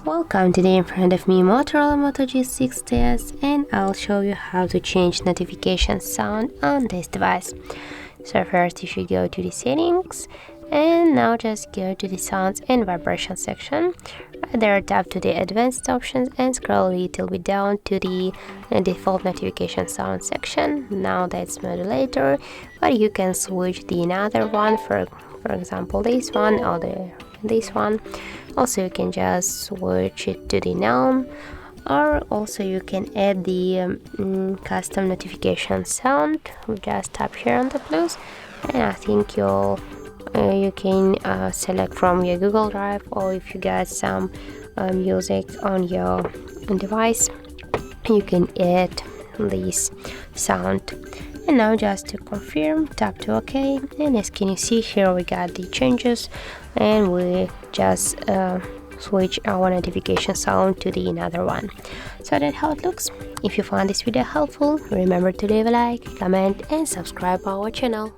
Welcome, today in front of me Motorola Moto G60S, and I'll show you how to change notification sound on this device. So first you should go to the settings, and now just go to the sounds and vibration section. Right there, tap to the advanced options and scroll a little bit down to the default notification sound section. Now that's modulator, but you can switch the another one, for example this one or this one. Also you can just switch it to the none, or also you can add the custom notification sound. Just tap here on the plus, and I think you can select from your Google Drive, or if you got some music on your device, you can add this sound. And now just to confirm, tap to OK, and as can you see here we got the changes, and we just switch our notification sound to the another one. So that's how it looks. If you found this video helpful, remember to leave a like, comment and subscribe our channel.